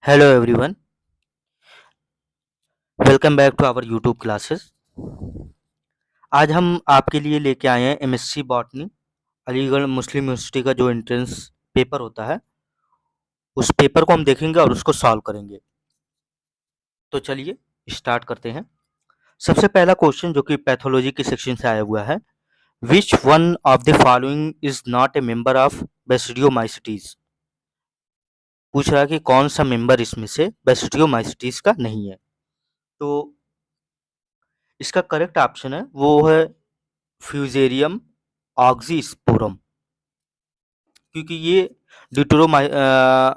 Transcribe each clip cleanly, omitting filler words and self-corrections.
Hello everyone, welcome back to our YouTube classes. आज हम आपके लिए लेके आए हैं MSc botany Aligarh Muslim University का जो एंट्रेंस पेपर होता है, उस पेपर को हम देखेंगे और उसको सॉल्व करेंगे। तो चलिए स्टार्ट करते हैं। सबसे पहला क्वेश्चन जो कि पैथोलॉजी के सेक्शन से आया हुआ है, विच one of the following is not A member of basidiomycetes. पूछ रहा है कि कौन सा मेंबर इसमें से बेसिडियोमाइसिटीज का नहीं है। तो इसका करेक्ट ऑप्शन है वो है फ्यूजेरियम ऑक्सीस्पोरम, क्योंकि ये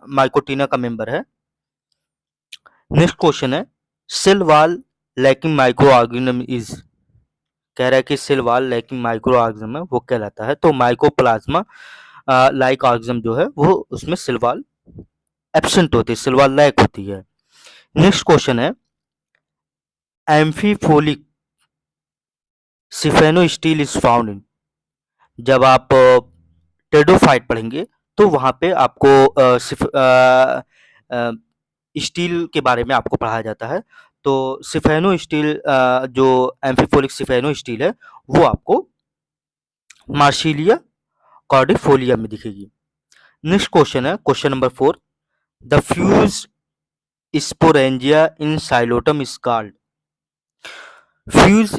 माइकोटिना का मेंबर है। नेक्स्ट क्वेश्चन है, cell wall lacking microorganism is. कह रहा है कि cell wall lacking microorganism है वो कहलाता है, तो माइकोप्लाज्मा लाइक ऑर्गेनिज्म जो है वो उसमें सेल वॉल एब्सेंट होती है, सेल वॉल लैक होती है। नेक्स्ट क्वेश्चन है, एम्फीफोलिक सिफेनोस्टील इज फाउंड इन। जब आप टेडोफाइट पढ़ेंगे तो वहाँ पे आपको स्टील के बारे में आपको पढ़ाया जाता है। तो सिफेनो स्टील जो एम्फीफोलिक सिफेनो स्टील है वो आपको मार्सिलिया कॉर्डिफोलिया में दिखेगी। नेक्स्ट क्वेश्चन है question number 4, the fuse sporangia in Psilotum is called. Fuse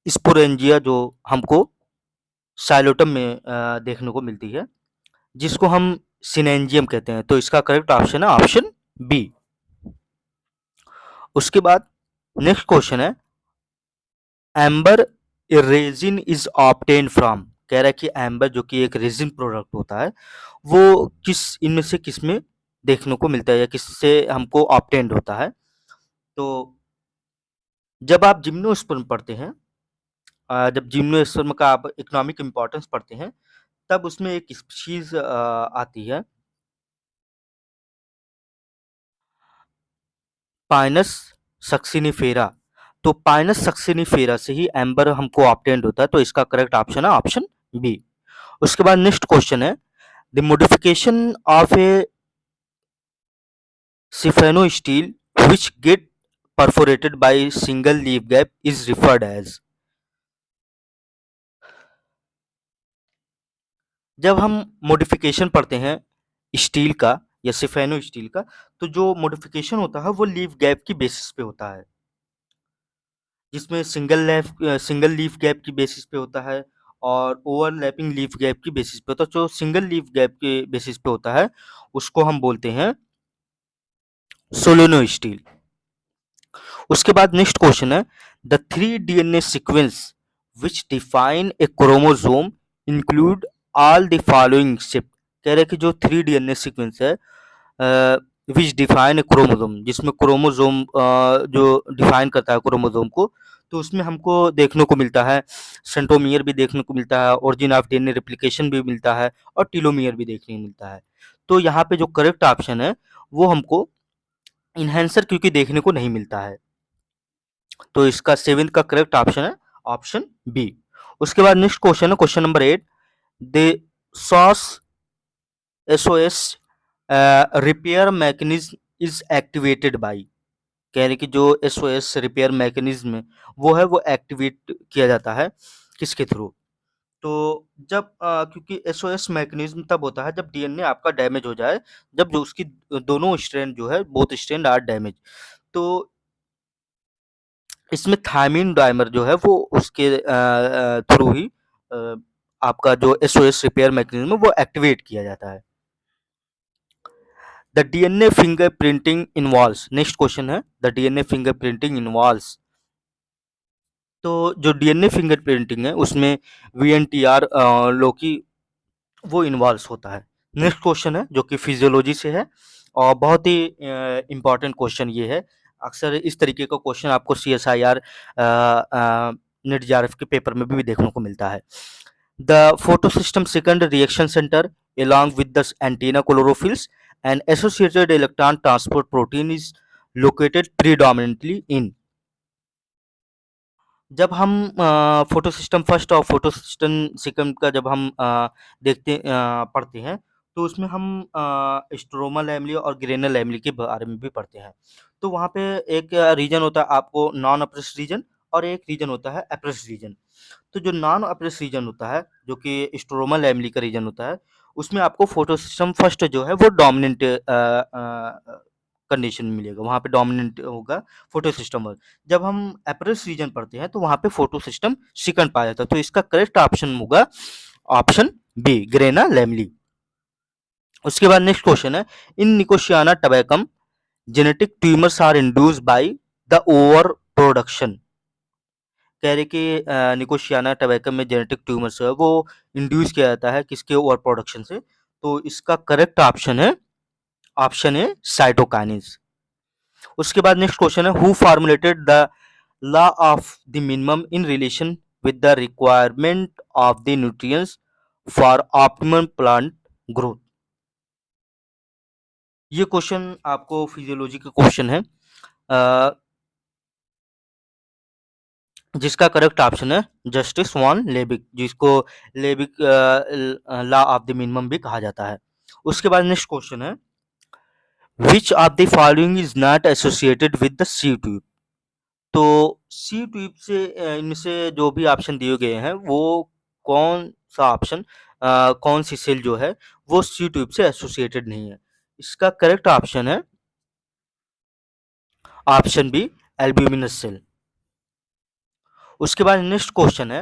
sporangia जो हमको साइलोटम में देखने को मिलती है, जिसको हम सिनेंजियम कहते हैं, तो इसका करेक्ट ऑप्शन है ऑप्शन बी। उसके बाद नेक्स्ट क्वेश्चन है, amber resin is obtain from. कह रहा है कि एम्बर जो कि एक रेजिन प्रोडक्ट होता है वो किस इनमें से किस में देखने को मिलता है या किससे हमको ऑब्टेन्ड होता है। तो जब आप जिम्नोस्पर्म पढ़ते हैं, जब जिम्नोस्पर्म का आप इकोनॉमिक इम्पोर्टेंस पढ़ते हैं, तब उसमें एक स्पीशीज आती है पाइनस सक्सिनिफेरा। तो पाइनस सक्सिनिफेरा से ही एम्बर हमको ऑब्टेन्ड होता है, तो इसका करेक्ट ऑप्शन है ऑप्शन बी। उसके बाद नेक्स्ट क्वेश्चन है, the modification of a siphonostele which get perforated by single leaf gap is referred as. जब हम मॉडिफिकेशन पढ़ते हैं स्टील का या सिफेनो स्टील का, तो जो मॉडिफिकेशन होता है वो लीफ गैप की बेसिस पे होता है, जिसमें सिंगल लीफ गैप की बेसिस पे होता है और ओवरलैपिंग लीफ गैप की बेसिस पे होता है। जो सिंगल लीफ गैप के बेसिस पे होता है उसको हम बोलते हैं सोलोनो स्टील। उसके बाद नेक्स्ट क्वेश्चन है, the 3 DNA sequence which define a chromosome include all the following shift. कह रहे हैं कि जो 3 DNA सीक्वेंस है विच डिफाइन ए क्रोमोसोम, जिसमें क्रोमोसोम जो डिफाइन करता है क्रोमोसोम को, तो उसमें हमको देखने को मिलता है सेंट्रोमियर भी देखने को मिलता है, ओरिजिन ऑफ डीएनए रेप्लिकेशन भी मिलता है और टीलोमियर भी देखने को मिलता है। तो यहाँ पे जो करेक्ट ऑप्शन है वो हमको इनहेंसर क्योंकि देखने को नहीं मिलता है, तो इसका 7th का करेक्ट ऑप्शन है ऑप्शन बी। उसके बाद नेक्स्ट क्वेश्चन है question number 8, the sauce SOS repair mechanism is activated by. कह रहे कि जो एसओएस रिपेयर मैकेनिज्म है वो है वो एक्टिवेट किया जाता है किसके थ्रू। तो जब क्योंकि एसओएस मैकेनिज्म तब होता है जब डीएनए आपका डैमेज हो जाए, जब जो उसकी दोनों स्ट्रैंड जो है बोथ स्ट्रैंड आर डैमेज, तो इसमें थायमीन डाइमर जो है वो उसके थ्रू ही अ, आपका जो एसओएस रिपेयर मैकेनिज्म है वो एक्टिवेट किया जाता है। The DNA fingerprinting involves. Next question है, द डीएनए फिंगरप्रिंटिंग इन्वॉल्व्स। तो जो डीएनए फिंगरप्रिंटिंग है उसमें वीएनटीआर लोकी वो इन्वॉल्व होता है। नेक्स्ट क्वेश्चन है जो कि फिजियोलॉजी से है और बहुत ही इम्पोर्टेंट क्वेश्चन ये है। अक्सर इस तरीके का क्वेश्चन आपको सीएसआईआर नेट जेआरएफ के पेपर में भी देखने को मिलता है। The photosystem second reaction centre along with the antenna chlorophylls and associated electron transport protein is located predominantly in। जब हम फोटो सिस्टम फर्स्ट और फोटो सिस्टम सेकंड का जब हम देखते पढ़ते हैं, तो उसमें हम स्ट्रोमा लैमेली और ग्रेना लैमेली के बारे में भी पढ़ते हैं। तो वहाँ पे एक रीजन होता है आपको नॉन अप्रेस्ड रीजन और एक रीजन होता है अप्रेस्ड रीजन। तो जो नॉन अप्रेस्ड रीजन होता है, जो कि स्ट्रोमा लैमेली का रीजन होता है, उसमें आपको फोटो सिस्टम फर्स्ट जो है वो डोमिनेंट कंडीशन में मिलेगा, वहाँ पे डोमिनेंट होगा फोटो सिस्टम वर्क। जब हम अप्रेस्ड रीजन पढ़ते हैं तो वहाँ पे फोटो सिस्टम सेकंड पाया जाता है। तो इसका करेक्ट ऑप्शन होगा ऑप्शन बी, ग्रेना लैमेली। उसके बाद नेक्स्ट क्वेश्चन है, in Nicotiana tabacum genetic tumours are induced by the over production. कह रहे कि निकोशियाना टबैकम में जेनेटिक ट्यूमर्स है वो इंड्यूस किया जाता है किसके ओवर प्रोडक्शन से। तो इसका करेक्ट ऑप्शन है साइटोकाइनेज। उसके बाद नेक्स्ट क्वेश्चन है, who formulated the law of the minimum in relation with the requirement of the nutrients for optimum plant growth. ये क्वेश्चन आपको फिजियोलॉजी का क्वेश्चन है, जिसका करेक्ट ऑप्शन है जस्टिस वॉन लेबिक, जिसको Liebig law of the minimum भी कहा जाता है। उसके बाद नेक्स्ट क्वेश्चन है, which of the following is not associated with the sieve tube. तो सी ट्यूब से इनमें से जो भी ऑप्शन दिए गए हैं वो कौन सा ऑप्शन, कौन सी सेल जो है वो सी ट्यूब से एसोसिएटेड नहीं है। इसका करेक्ट ऑप्शन है ऑप्शन बी, एल्ब्यूमिनस सेल। उसके बाद नेक्स्ट क्वेश्चन है,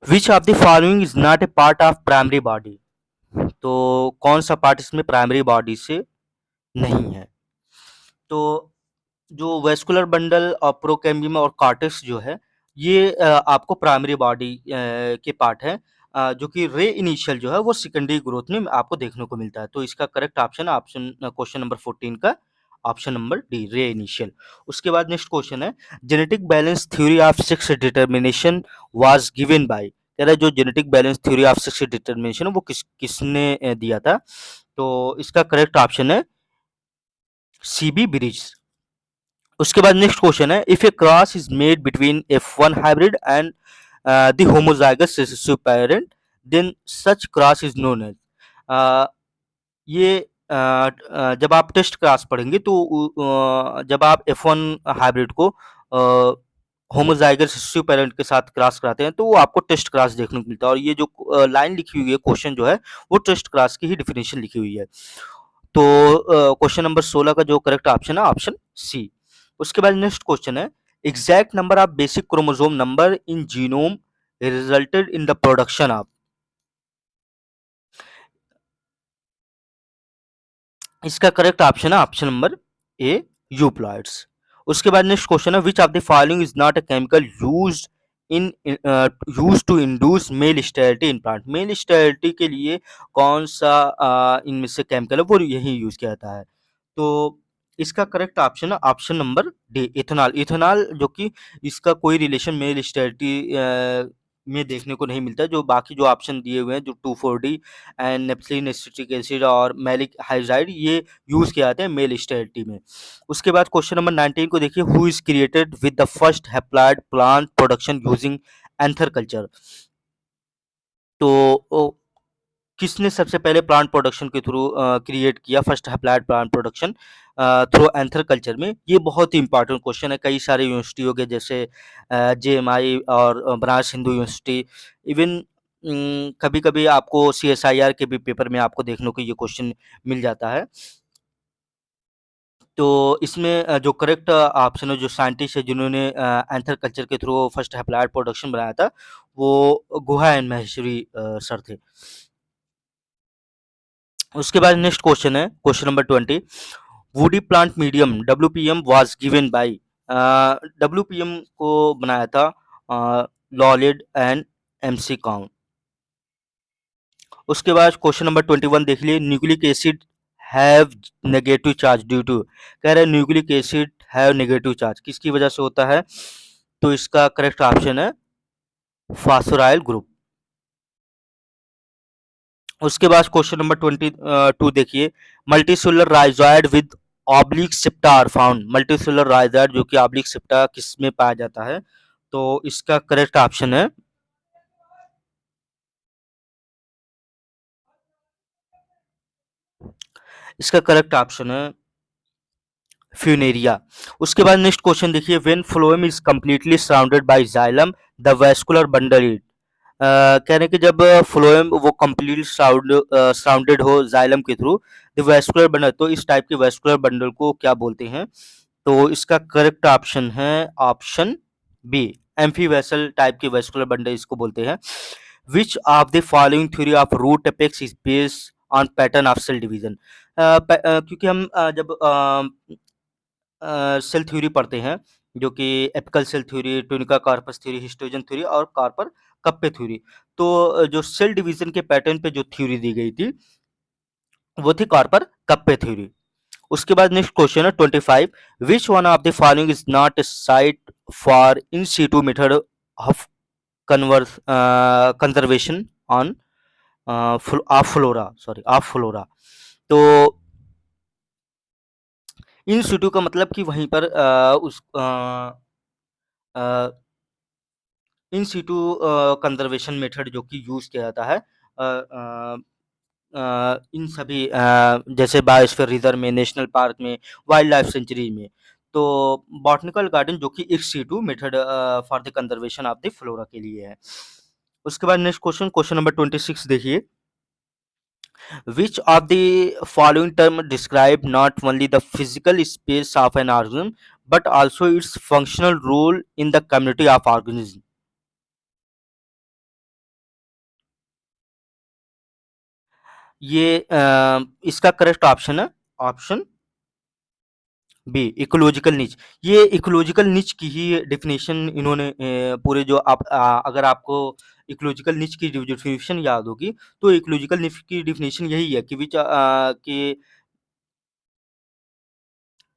which of the following is not A part of primary body. तो कौन सा पार्ट इसमें प्राइमरी बॉडी से नहीं है। तो जो वेस्कुलर बंडल और प्रोकैम्बियम और कॉर्टेक्स जो है ये आपको प्राइमरी बॉडी के पार्ट है, जो कि रे इनिशियल जो है वो सेकेंडरी ग्रोथ में आपको देखने को मिलता है। तो इसका correct option option question number 14 का option number D, ray initial. उसके बाद नेक्स्ट क्वेश्चन है, genetic balance theory of sex determination was given by. कह रहा है जो genetic balance theory of sex determination वो किसने दिया था। तो इसका करेक्ट ऑप्शन है सीबी ब्रिज। उसके बाद नेक्स्ट क्वेश्चन है, if a cross is made between F1 hybrid and the homozygous recessive parent then such cross is known as. ये जब आप टेस्ट क्रॉस पढ़ेंगे तो जब आप F1 हाइब्रिड को होमोजाइगस रिसेसिव पेरेंट के साथ क्रॉस कराते हैं तो वो आपको टेस्ट क्रॉस देखने को मिलता है। और ये जो लाइन लिखी हुई है क्वेश्चन जो है वो टेस्ट क्रॉस की ही डिफिनेशन लिखी हुई है। तो क्वेश्चन नंबर 16 का जो करेक्ट ऑप्शन है ऑप्शन सी। उसके बाद नेक्स्ट क्वेश्चन है, exact number of basic chromosome number in genome resulted in the production of. इसका करेक्ट ऑप्शन है ऑप्शन नंबर ए, यूप्लॉइड्स। उसके बाद नेक्स्ट क्वेश्चन है, which of the following is not a chemical used in use to induce male sterility in plant. Male sterility के लिए कौन सा इनमें से केमिकल है वो यही यूज किया जाता है। तो इसका करेक्ट ऑप्शन है option number D, ethanol. Ethanol जो कि इसका कोई रिलेशन मेल स्टेरिलिटी में देखने को नहीं मिलता। जो बाकी जो ऑप्शन दिए हुए हैं जो 2,4-D एंड नेपथलीन एसिटिक एसिड और मैलिक हाइड्राइड ये यूज किए जाते हैं मेल स्टेरिलिटी में। उसके बाद क्वेश्चन नंबर 19 को देखिए, who is created with the first haploid plant production using anther culture. तो किसने सबसे पहले प्लांट प्रोडक्शन के थ्रू क्रिएट किया first haploid plant production through anther culture में। ये बहुत ही इंपॉर्टेंट क्वेश्चन है। कई सारे यूनिवर्सिटियों के जैसे JMI और बनारस हिंदू यूनिवर्सिटी, इवन कभी कभी आपको CSIR के भी पेपर में आपको देखने को ये क्वेश्चन मिल जाता है। तो इसमें जो करेक्ट ऑप्शन है, जो साइंटिस्ट है जिन्होंने एंथर कल्चर के थ्रू फर्स्ट हैप्लॉइड प्रोडक्शन बनाया था वो गुहा एंड महेश्वरी सर थे। उसके बाद नेक्स्ट क्वेश्चन है question number 20, woody plant medium WPM was given bye. WPM को बनाया था लॉलिड एंड MC काउंट। उसके बाद क्वेश्चन नंबर 21 देख लिए, nucleic acid have negative charge due to. कह रहे हैं nucleic acid have negative charge किसकी वजह से होता है। तो इसका करेक्ट ऑप्शन है फास्फोराइल ग्रुप। उसके बाद क्वेश्चन नंबर 22 देखिए, multicellular rhizoid with oblique septa are found. Multicellular rhizoid जो कि ऑब्लिक सेप्टा किस में पाया जाता है। तो इसका करेक्ट ऑप्शन है इसका करेक्ट ऑप्शन है फ्यूनेरिया। उसके बाद नेक्स्ट क्वेश्चन देखिए, when phloem is completely surrounded by xylem the vascular bundle it. कह रहे हैं कि जब फ्लोएम वो कंप्लीटली सराउंडेड हो जाइलम के थ्रू द वैस्कुलर बंडल, तो इस टाइप के वैस्कुलर बंडल को क्या बोलते हैं? तो इसका करेक्ट ऑप्शन है ऑप्शन बी, एम्फीवेसल टाइप के वैस्कुलर बंडल इसको बोलते हैं। Which of the following theory of root apex is based on pattern of cell division. क्योंकि हम जब सेल थ्योरी पढ़ते हैं, जो कि apical cell theory, tunica corpus theory, histogen theory और कार्पर कप्पे थ्योरी। तो जो सेल डिवीजन के पैटर्न पे जो थ्योरी दी गई थी वो थी कार्पर कप्पे थ्योरी। उसके बाद नेक्स्ट क्वेश्चन है 25, which one of the following is not a site for in situ method of converse conservation on of flora, sorry of flora. तो इन सीटू का मतलब कि वहीं पर इन सीटू कंजर्वेशन मेथड जो कि यूज़ किया जाता है इन सभी जैसे बायोस्फीयर रिजर्व में, नेशनल पार्क में, वाइल्ड लाइफ सेंचुरी में। तो बॉटनिकल गार्डन जो कि in situ method for the conservation of the flora के लिए है। उसके बाद नेक्स्ट क्वेश्चन, क्वेश्चन नंबर 26 देखिए, which of the following term describe not only the physical space of an organism but also its functional role in the community of organism? ये इसका correct option है option B, ecological निच। ये ecological निच की ही definition इन्होंने पूरे जो आप अगर आपको इकोलॉजिकल निच की डेफिनेशन याद होगी, तो इकोलॉजिकल निच की डेफिनेशन यही है कि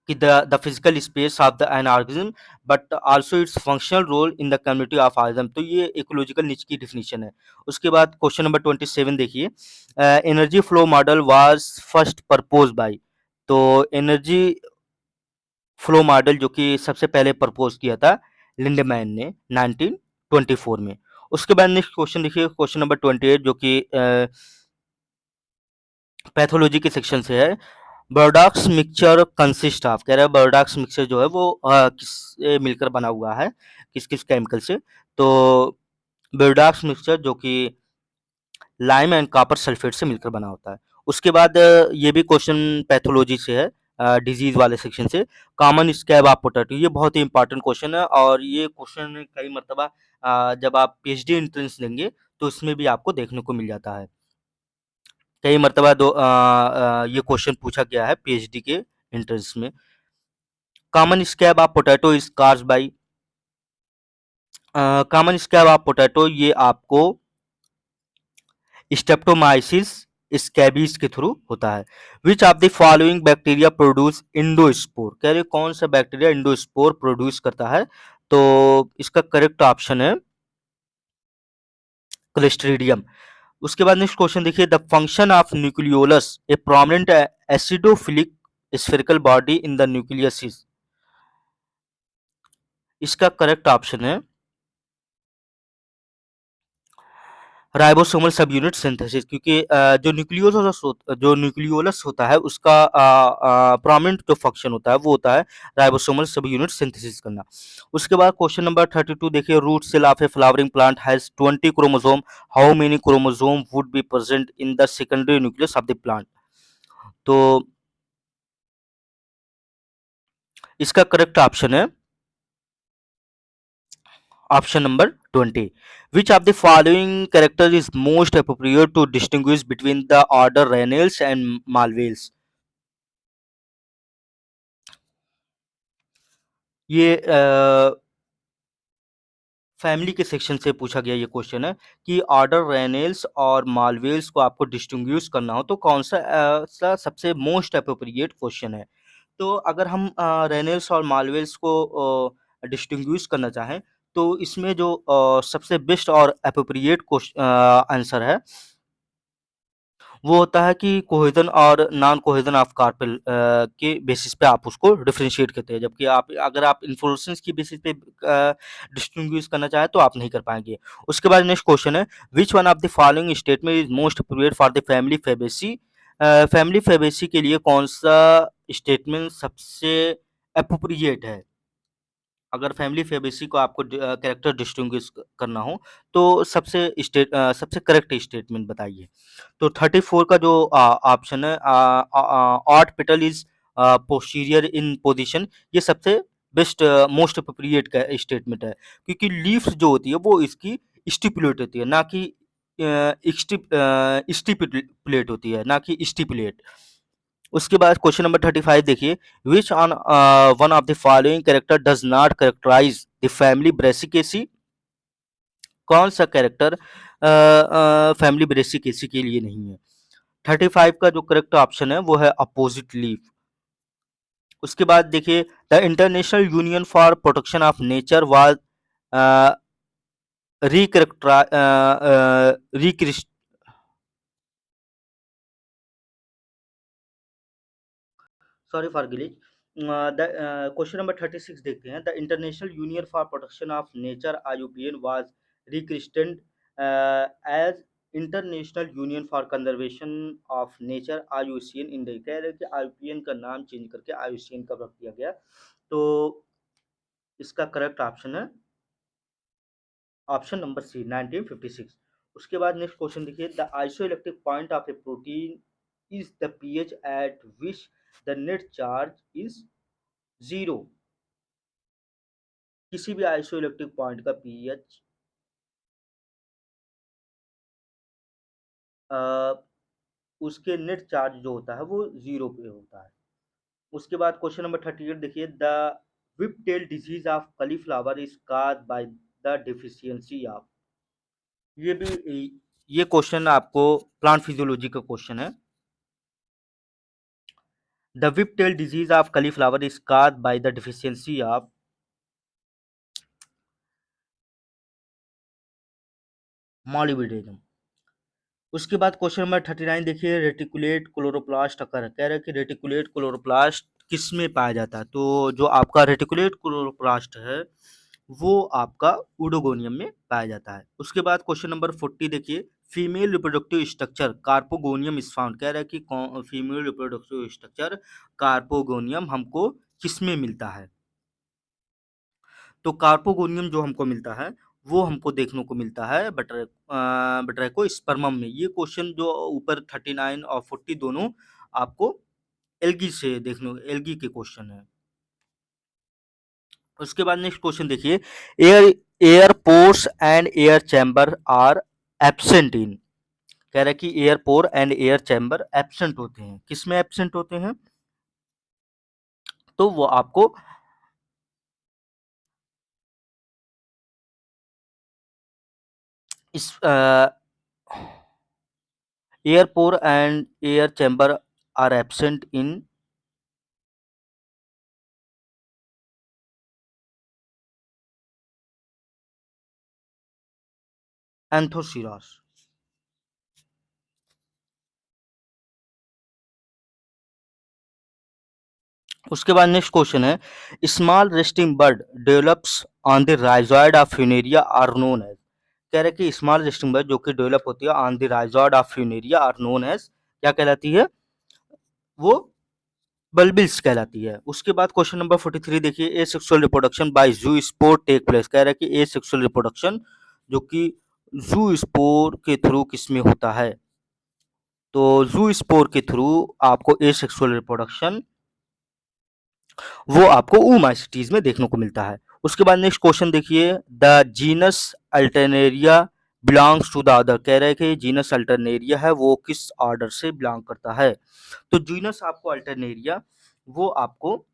the physical space of the an organism but also its functional role in the community of organism। तो ये इकोलॉजिकल निच की डेफिनेशन है। उसके बाद क्वेश्चन नंबर 27 देखिए, energy flow model was first propose by. तो एनर्जी फ्लो मॉडल जो कि सबसे पहले प्रपोज किया था लिंडमैन ने 1924 में। उसके बाद नेक्स्ट क्वेश्चन देखिए, क्वेश्चन नंबर 28 जो कि पैथोलॉजी के सेक्शन से है। बर्डॉक्स मिक्सचर कंसिस्ट ऑफ, कह रहा है बर्डॉक्स मिक्सचर जो है वो किससे मिलकर बना हुआ है, किस किस केमिकल से? तो बर्डॉक्स मिक्सचर जो कि लाइम एंड कॉपर सल्फेट से मिलकर बना होता है। उसके बाद ये भी क्वेश्चन पैथोलॉजी से है, डिजीज वाले सेक्शन से। कॉमन स्कैब ऑफ पोटैटो, ये बहुत ही इंपॉर्टेंट क्वेश्चन है और ये क्वेश्चन कई मरतबा जब आप पीएचडी एंट्रेंस देंगे तो इसमें भी आपको देखने को मिल जाता है। कई मरतबा ये क्वेश्चन पूछा गया है पीएचडी के एंट्रेंस में। Common scab of potato is caused by, common scab of potato ये आपको स्ट्रेप्टोमाइसिस स्कैबीज के थ्रू होता है। Which of the following bacteria produce endospore, कह रहे कौन सा बैक्टीरिया इंडोस्पोर प्रोड्यूस करता है? तो इसका करेक्ट ऑप्शन है क्लोस्ट्रीडियम। उसके बाद नेक्स्ट क्वेश्चन देखिए, the function of nucleolus A prominent acidophilic spherical body in the nucleus is. इसका करेक्ट ऑप्शन है राइबोसोमल सब यूनिट सिंथेसिस, क्योंकि जो न्यूक्लियोलस होता है उसका प्रोमिनेंट जो फंक्शन होता है वो होता है राइबोसोमल सब यूनिट सिंथेसिस करना। उसके बाद क्वेश्चन नंबर 32 देखिए, root cell of a flowering plant has 20 chromosome, how many chromosome would be present in the secondary nucleus of the plant? तो इसका करेक्ट ऑप्शन है option number 20। Which of the following character is most appropriate to distinguish between the order Rennels and Malvaceae? ये family के section से पूछा गया ये question है कि ऑर्डर रेनेल्स और मालवेल्स को आपको डिस्टिंग्विश करना हो तो कौन सा सबसे मोस्ट अप्रोप्रिएट क्वेश्चन है? तो अगर हम रेनेल्स और मालवेल्स को डिस्टिंग्विश करना चाहें तो इसमें जो सबसे बेस्ट और एप्रोप्रिएट आंसर है वो होता है कि कोहेजन और नॉन कोहेजन ऑफ कार्पेल के बेसिस पे आप उसको डिफरेंशिएट करते हैं, जबकि आप अगर आप इन्फ्लोरेसेंस की बेसिस पे डिस्टिंग्विश करना चाहें तो आप नहीं कर पाएंगे। उसके बाद नेक्स्ट क्वेश्चन है, विच one of the following statement is most appropriate for the family Fabaceae family privacy के लिए कौन-सा स्टेटमेंट सबसे एप्रोप्रिएट है? अगर फैमिली प्राइवेसी को आपको कैरेक्टर डिस्टिंग्विश करना हो, तो सबसे करेक्ट स्टेटमेंट बताइए। तो 34 का जो ऑप्शन है, odd petal is posterior in position, ये सबसे बेस्ट मोस्ट एप्रोप्रिएट का स्टेटमेंट है। क्योंकि लीव्स जो होती है वो इसकी स्टिपुलेट होती है, ना कि स्टिपुलेट होती है, ना कि स्टिपुलेट। उसके बाद क्वेश्चन नंबर 35 देखिए, which on one of the following character does not characterise the family Brassicaceae? कौन सा कैरेक्टर फैमिली ब्रेसिकेसी के लिए नहीं है? 35 का जो करेक्ट ऑप्शन है वो है अपोजिट लीफ। उसके बाद देखिए, the International Union for Protection of Nature was rechrist sorry for glitch. The question number 36 देखते हैं, the International Union for Protection of Nature IUPN was rechristened as International Union for Conservation of Nature IUCN in the, कह रहे हैं कि आईयूपीएन का नाम change करके IUCN कब रख दिया गया? तो इसका करेक्ट ऑप्शन है ऑप्शन नंबर सी, 1956। उसके बाद नेक्स्ट क्वेश्चन देखिए, the isoelectric point of A protein is the pH eight which the net charge is zero. किसी भी आइसोइलेक्ट्रिक पॉइंट का पीएच उसके नेट चार्ज जो होता है वो जीरो पे होता है। उसके बाद क्वेश्चन नंबर 38 देखिए, the whip tail disease of cauliflower is caused by the deficiency of, ये भी ये क्वेश्चन आपको प्लांट फिजियोलॉजी का क्वेश्चन है। The whip tail disease of cauliflower is caused by the deficiency of molybdenum। उसके बाद question number 39 देखिए, reticulate chloroplast अकर, कह रहे हैं कि रेटिकुलेट क्लोरोप्लास्ट किस में पाया जाता है? तो जो आपका रेटिकुलेट क्लोरोप्लास्ट है वो आपका उडोगोनियम में पाया जाता है। उसके बाद क्वेश्चन नंबर 40 देखिए, female reproductive structure carpogonium is found, कह रहा है कि फीमेल रिप्रोडक्टिव स्ट्रक्चर कार्पोगोनियम हमको किसमें मिलता है? तो कार्पोगोनियम जो हमको मिलता है वो हमको देखने को मिलता है बटरैको स्पर्मम में। ये क्वेश्चन जो ऊपर 39 और 40 दोनों आपको एल्गी से देखने, एल्गी के क्वेश्चन है। उसके बाद नेक्स्ट क्वेश्चन देखिए, air air pores and air chamber are absent in, कह रहा है कि air pore and air chamber absent होते हैं, किसमें एब्सेंट होते हैं? तो वो आपको इस air pore and air chamber are absent in Anthoceros. उसके बाद नेक्स्ट क्वेश्चन है, small resting bird develops on the rhizoid of Funaria are known as, कह रहे हैं कि स्मॉल रेस्टिंग बर्ड जो कि डेवलप होती है on the rhizoid of Funaria are known as, क्या कहलाती है? वो बल्बिल्स कहलाती है। उसके बाद क्वेश्चन नंबर 43 देखिए, ए सेक्सुअल रिप्रोडक्शन बाय जू स्पोर टेक प्लेस, कह रहा है कि ए सेक्सुअल रिप्रोडक्शन जो कि जू स्पोर के थ्रू किसमें होता है? तो जू स्पोर के थ्रू आपको ए सेक्सुअल रिप्रोडक्शन वो आपको oomacetes में देखने को मिलता है। उसके बाद नेक्स्ट क्वेश्चन देखिए, the genus Alternaria belongs to the other, कह रहे हैं कि जीनस अल्टरनेरिया है वो किस ऑर्डर से बिलोंग करता है? तो जीनस आपको अल्टरनेरिया वो आपको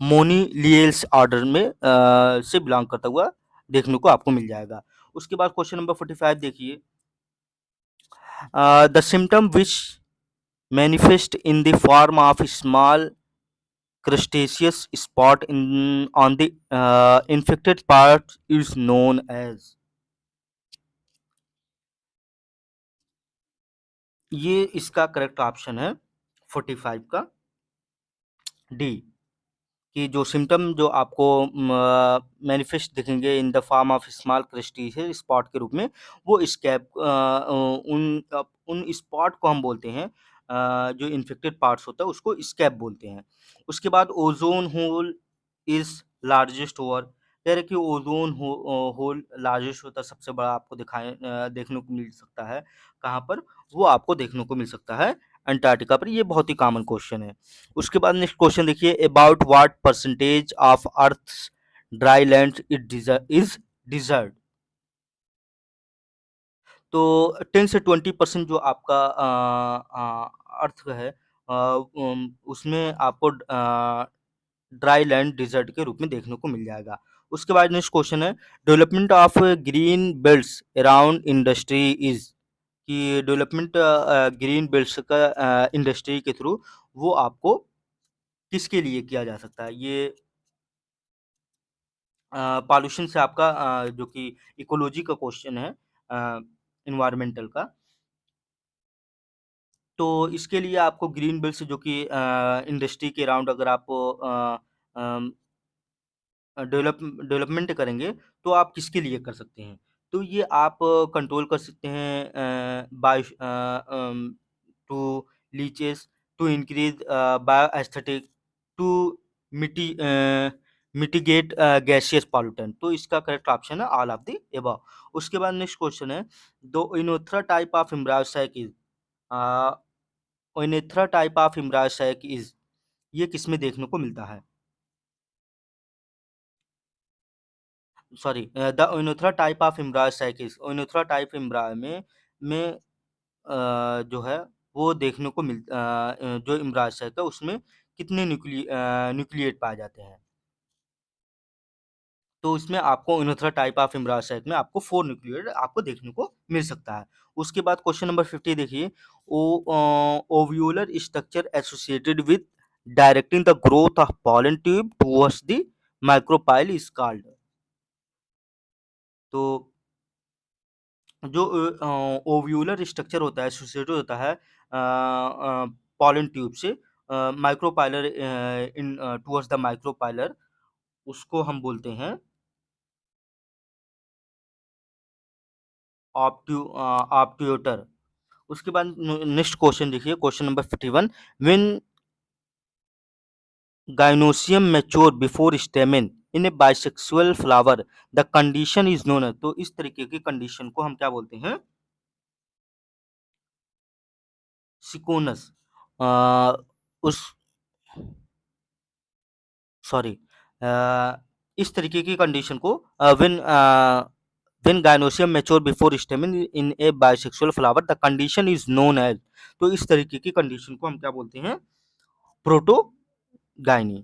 मोनीलियल्स ऑर्डर में से बिलोंग करता हुआ देखने को आपको मिल जाएगा। उसके बाद क्वेश्चन नंबर 45 देखिए, the symptom which manifest in the form of small crustaceous spot in on the infected part is known as, ये इसका करेक्ट ऑप्शन है 45 का डी। कि जो सिम्पटम जो आपको मैनिफेस्ट दिखेंगे in the form of small crustaceous spot के रूप में, वो उन स्पॉट को हम बोलते हैं, जो इन्फेक्टेड पार्ट्स होता है उसको स्कैब बोलते हैं। उसके बाद ozone hole is largest over, कह रहे कि होल लार्जेस्ट होता है, सबसे बड़ा आपको देखने को मिल सकता है कहाँ पर? वो आपको देखने को मिल सकता है अंटार्कटिका पर। ये बहुत ही कॉमन क्वेश्चन है। उसके बाद नेक्स्ट क्वेश्चन देखिए, about what percentage of earth's dry land is desert. तो 10 से 20% जो आपका अर्थ है, उसमें आपको ड्राई लैंड डिजर्ट के रूप में देखने को मिल जाएगा। उसके बाद नेक्स्ट क्वेश्चन है, development of green belts around industry is, कि डेवलपमेंट ग्रीन बेल्ट्स का इंडस्ट्री के थ्रू वो आपको किसके लिए किया जा सकता है? ये पॉल्यूशन से आपका जो कि इकोलॉजी का क्वेश्चन है, एनवायरमेंटल का। तो इसके लिए आपको ग्रीन बेल्ट जो कि इंडस्ट्री के अराउंड अगर आप डेवलपमेंट करेंगे, तो आप किसके लिए कर सकते हैं? तो ये आप कंट्रोल कर सकते हैं by to leaches, to increase bio aesthetic, to miti mitigate gaseous pollutant. तो इसका करेक्ट ऑप्शन है ऑल ऑफ द एबव। उसके बाद नेक्स्ट क्वेश्चन है, दो Oenothera type of embryo sac is, Oenothera type of embryo sac is, ये किसमें देखने को मिलता है? Sorry, the Oenothera type of embryo sacs, Oenothera type embryo में जो है वो देखने को जो इम्ब्रायोसाइक है उसमें कितने न्यूक्लिएट पाए जाते हैं? तो इसमें आपको ओइनोथ्रा टाइप ऑफ इम्ब्रायोसाइक में आपको 4 न्यूक्लिएट आपको देखने को मिल सकता है। उसके बाद क्वेश्चन नंबर 50 देखिए, ovular structure associated with directing the growth of pollen tube towards the micropyle is called. तो जो ओव्यूलर स्ट्रक्चर होता है, एसोसिएटेड होता है पॉलन ट्यूब से micropylar, in towards the micropylar, उसको हम बोलते हैं ऑप्ट्यूटर। उसके बाद नेक्स्ट क्वेश्चन देखिए, question number 51, when gynoecium mature before stamen in a bisexual flower the condition is known है। तो इस तरीके की कंडीशन को हम क्या बोलते हैं? सिकोनस। उस सॉरी, इस तरीके की कंडीशन को when gynoecium mature before stamen in a bisexual flower the condition is known as, तो इस तरीके की कंडीशन को हम क्या बोलते हैं? प्रोटोगाइनी।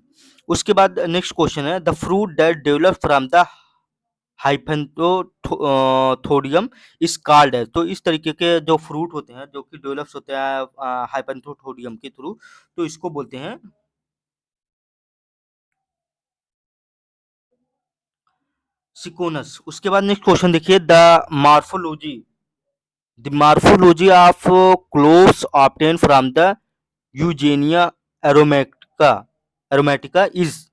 उसके बाद नेक्स्ट क्वेश्चन है, the fruit that develop from the hypanthodium is called है। तो इस तरीके के जो फ्रूट होते हैं जो कि डेवलप्स होते हैं हाइपेंथोथोडियम के थ्रू, तो इसको बोलते हैं सिकोनस। उसके बाद नेक्स्ट क्वेश्चन देखिए, the morphology of cloves obtain from the Eugenia aromatica aromatica is,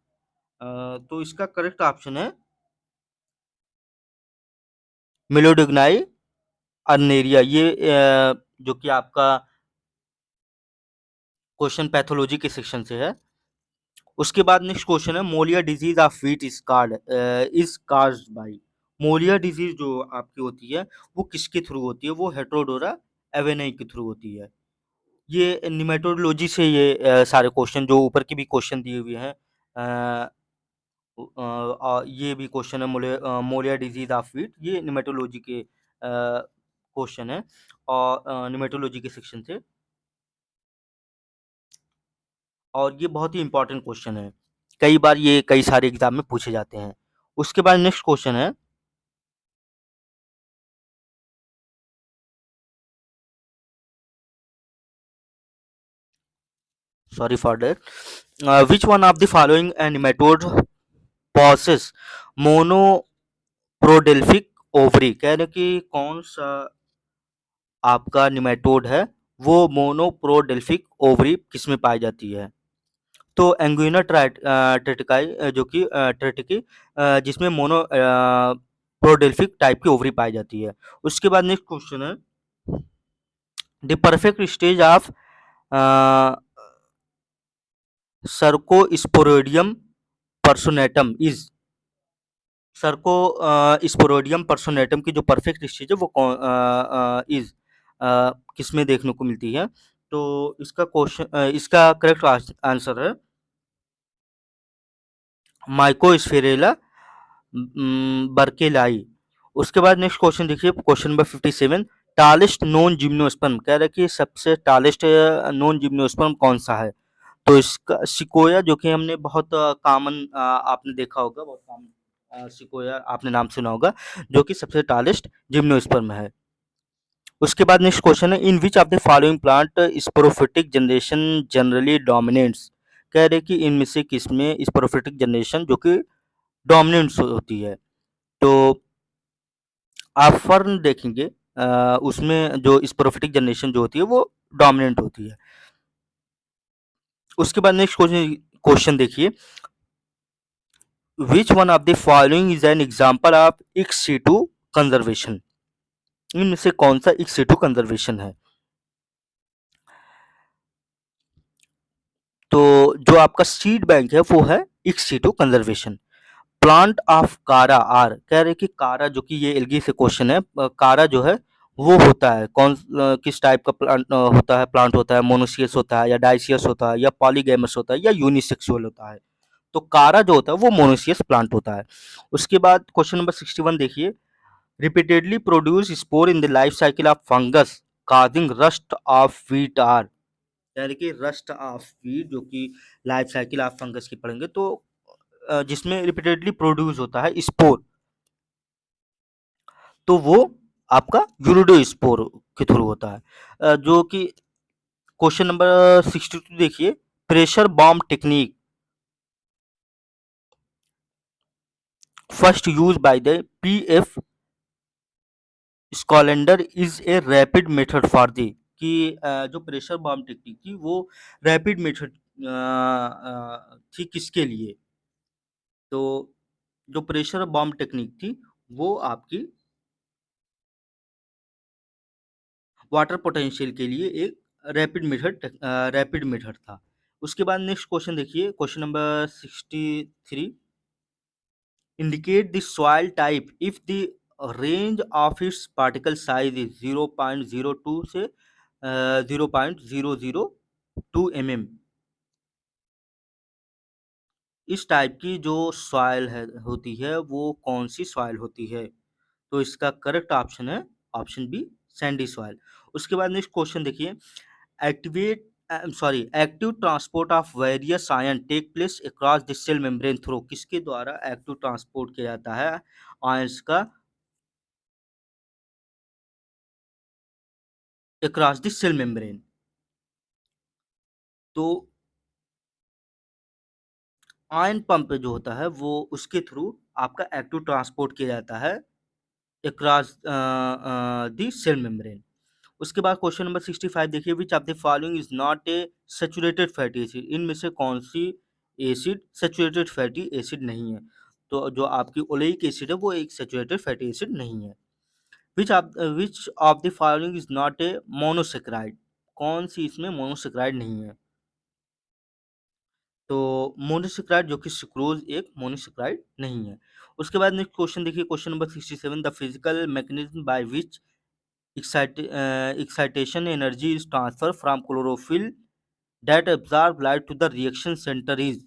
तो इसका करेक्ट ऑप्शन है मेलोडिग्नाई अर्नेरिया। ये जो कि आपका क्वेश्चन पैथोलॉजी के सेक्शन से है। उसके बाद नेक्स्ट क्वेश्चन है, molya disease of wheat is caused by. Molya disease जो आपकी होती है वो किसके थ्रू होती है? वो हेट्रोडोरा एवेनाई के थ्रू होती है। ये निमेटोडोलॉजी से ये सारे क्वेश्चन जो ऊपर के भी क्वेश्चन दिए हुए हैं, ये भी क्वेश्चन है मोलिया डिजीज ऑफ व्हीट, ये निमेटोलॉजी के क्वेश्चन है और निमेटोलॉजी के सेक्शन से, और ये बहुत ही इंपॉर्टेंट क्वेश्चन है। कई बार ये कई सारे एग्जाम में पूछे जाते हैं। उसके बाद नेक्स्ट क्वेश्चन है, sorry for that, which one of the following nematode possess monoprodelphic ovary, कह रहे कि कौन सा आपका निमेटोड है वो मोनोप्रोडेल्फिक ओवरी किसमें पाई जाती है? तो एंगुइना ट्रेटिकाई जो कि ट्रेटिकी जिसमें प्रोडेल्फिक टाइप की ओवरी पाई जाती है। उसके बाद नेक्स्ट क्वेश्चन है, the perfect stage of Cercosporidium personatum is. Cercosporidium personatum की जो परफेक्ट स्टेज है वो इज किसमें देखने को मिलती है? तो इसका करेक्ट आंसर है माइकोस्फेरेला बर्केलाई। उसके बाद नेक्स्ट क्वेश्चन देखिए, question number 57, tallest non gymnosperm कह रहा है कि सबसे टालेस्ट नॉन जिम्नोस्पर्म कौन सा है? तो इसका सिकोया, जो कि हमने बहुत कॉमन आपने देखा होगा, बहुत कॉमन सिकोया आपने नाम सुना होगा, जो कि सबसे टालेस्ट जिम्नोस्पर्म है। उसके बाद नेक्स्ट क्वेश्चन है, in which of the following plant sporophytic generation generally dominates. कह रहे कि इनमें से किसमें स्पोरोफिटिक जनरेशन जो कि डोमिनेंट्स होती है? तो आप फर्न देखेंगे उसमें जो स्पोरोफिटिक जनरेशन जो होती है वो डोमिनेंट होती है। उसके बाद नेक्स्ट क्वेश्चन देखिए, विच one of the following is an example of in Situ conservation. इनमें से कौन सा इन सिटू कंजर्वेशन है? तो जो आपका सीड बैंक है वो है इन सिटू कंजर्वेशन। प्लांट ऑफ कारा आर, कह रहे कि कारा, जो कि ये एलगी से क्वेश्चन है, कारा जो है वो होता है किस टाइप का प्लांट होता है? प्लांट होता है मोनोसियस होता है या डाइसियस होता है या पॉलीगैमस होता है या यूनिसेक्सुअल होता है? तो कारा जो होता है वो मोनोसियस प्लांट होता है। उसके बाद क्वेश्चन नंबर 61 देखिए, repeatedly produce spore in the life cycle of fungus causing rust of wheat are. यानी कि रस्ट ऑफ व्हीट जो कि लाइफ साइकिल ऑफ फंगस की पढ़ेंगे, तो जिसमें रिपीटेडली प्रोड्यूस होता है स्पोर, तो वो आपका यूरिडोस्पोर के थ्रू होता है। जो कि क्वेश्चन नंबर 62 देखिए, pressure bomb technique first use by the PF Scholander is a rapid method for the. कि जो प्रेशर बॉम्ब टेक्निक थी वो रैपिड मेथड थी किसके लिए? तो जो प्रेशर बॉम्ब टेक्निक थी वो आपकी वाटर पोटेंशियल के लिए एक रैपिड मेथड था। उसके बाद नेक्स्ट क्वेश्चन देखिए, question number 63, indicate the soil type if the range of its particle size is 0.02 से 0.002 mm। इस टाइप की जो सॉइल है होती है वो कौन सी सॉइल होती है? तो इसका करेक्ट ऑप्शन है ऑप्शन बी, सैंडी सॉइल। उसके बाद नेक्स्ट क्वेश्चन देखिए, activate active transport of various ion take place across the cell membrane through. किसके द्वारा एक्टिव ट्रांसपोर्ट किया जाता है आयंस का अक्रॉस द सेल मेम्ब्रेन? तो आयन पंप जो होता है वो उसके थ्रू आपका एक्टिव ट्रांसपोर्ट किया जाता है अक्रॉस द सेल मेम्ब्रेन। उसके बाद क्वेश्चन नंबर 65 देखिए, विच of the following is not A saturated fatty acid. इनमें से कौन सी एसिड सैचुरेटेड फैटी एसिड नहीं है? तो जो आपकी ओलेइक एसिड है वो एक सैचुरेटेड फैटी एसिड नहीं है। Which of the following is not A monosaccharide. कौन सी इसमें मोनोसेक्राइड नहीं है? तो मोनोसेक्राइड जो कि सुक्रोज एक मोनोसेक्राइड नहीं है। उसके बाद नेक्स्ट क्वेश्चन देखिए, question number 67, the physical mechanism by which excitation energy is transferred from chlorophyll that absorb light to the reaction center is।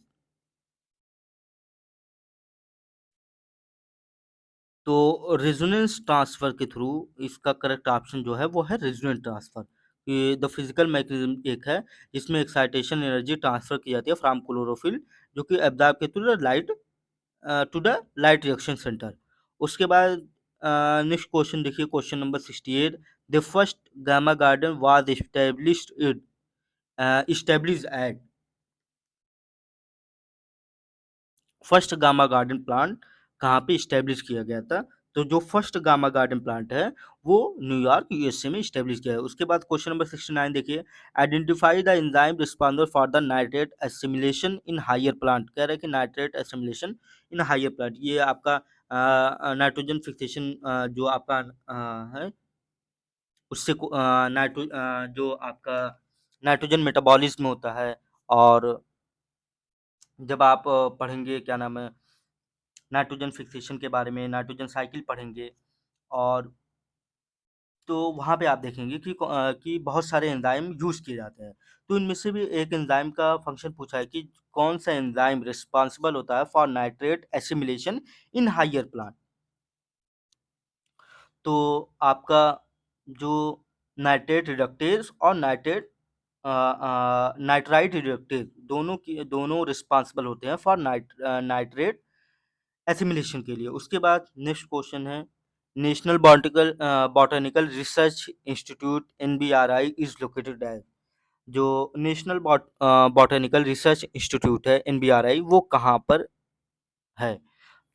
तो रेजोनेंस ट्रांसफर के थ्रू इसका करेक्ट ऑप्शन जो है वो है रेजोनेंस ट्रांसफर। ये द फिजिकल मैकेनिज्म एक है जिसमें एक्साइटेशन एनर्जी ट्रांसफर की जाती है फ्रॉम क्लोरोफिल जो कि एब्जॉर्ब के through light to the light reaction centre. उसके बाद नेक्स्ट क्वेश्चन देखिए, question number 68, the first gamma garden was established at। First gamma garden plant कहाँ पे स्टैब्लिश किया गया था? तो जो फर्स्ट गामा गार्डन प्लांट है वो न्यूयॉर्क यूएसए में स्टेब्लिश किया है। उसके बाद क्वेश्चन नंबर 69 देखिए, identify the enzyme responsible for the nitrate assimilation in higher plant. कह रहे हैं कि nitrate assimilation in higher plant, ये आपका नाइट्रोजन फिक्सेशन जो आपका है उससे जो आपका नाइट्रोजन मेटाबॉलिज्म होता है। और जब आप पढ़ेंगे क्या नाम है नाइट्रोजन फिक्सेशन के बारे में, नाइट्रोजन साइकिल पढ़ेंगे, और तो वहाँ पे आप देखेंगे कि बहुत सारे एंजाइम यूज़ किए जाते हैं। तो इनमें से भी एक एंजाइम का फंक्शन पूछा है कि कौन सा एंजाइम रिस्पॉन्सिबल होता है for nitrate assimilation in higher plant. तो आपका जो नाइट्रेट रिडक्टेज और नाइट्राइट रिडक्टेज दोनों रिस्पॉन्सिबल होते हैं फॉर नाइट्रेट एसिमिलेशन के लिए। उसके बाद नेक्स्ट क्वेश्चन है, national botanical research institute NBRI is located at. जो नेशनल बॉटनिकल रिसर्च इंस्टीट्यूट है एनबीआरआई वो कहाँ पर है?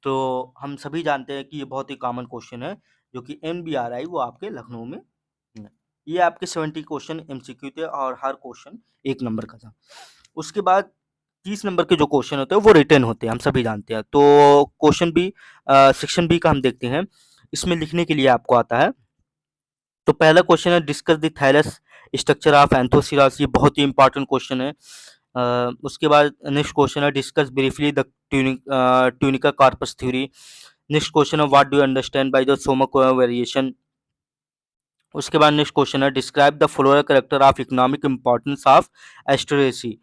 तो हम सभी जानते हैं कि ये बहुत ही कॉमन क्वेश्चन है, जो कि एनबीआरआई वो आपके लखनऊ में है। ये आपके 70 क्वेश्चन एमसीक्यू थे और हर क्वेश्चन 1 नंबर का था। उसके बाद 30 नंबर के जो क्वेश्चन होते हैं वो रिटन होते हैं, हम सभी जानते हैं। तो क्वेश्चन बी, सेक्शन बी का हम देखते हैं। इसमें लिखने के लिए आपको आता है, तो पहला क्वेश्चन है discuss the thallus structure of Anthoceros. ये बहुत ही इंपॉर्टेंट क्वेश्चन है। उसके बाद नेक्स्ट क्वेश्चन है discuss briefly the tunica corpus theory. Next question है what do you understand by the soma variation. उसके बाद नेक्स्ट क्वेश्चन है describe the floral character of economic importance of Asteraceae.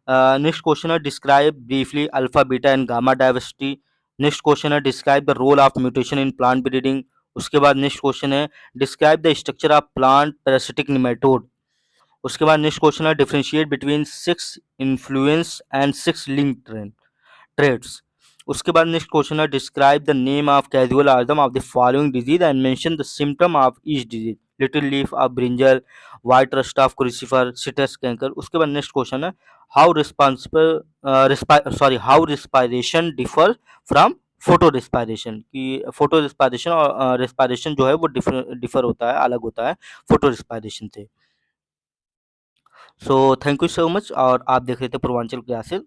Next question है describe briefly alpha beta and gamma diversity. Next question है describe the role of mutation in plant breeding. उसके बाद next question है describe the structure of plant parasitic nematode. उसके बाद next question है differentiate between 6 influence and 6 link trades. उसके बाद next question है describe the name of casual item of the following disease and mention the symptom of each disease. Little leaf of brinjal, white rust of crucifer, citrus canker. उसके बाद next question है how respiration differ from photo respiration, कि photo respiration और respiration जो है वो differ होता है, अलग होता है फोटो रिस्पायरेशन से। So thank you so much, और आप देख रहे थे पूर्वांचल क्लासेस।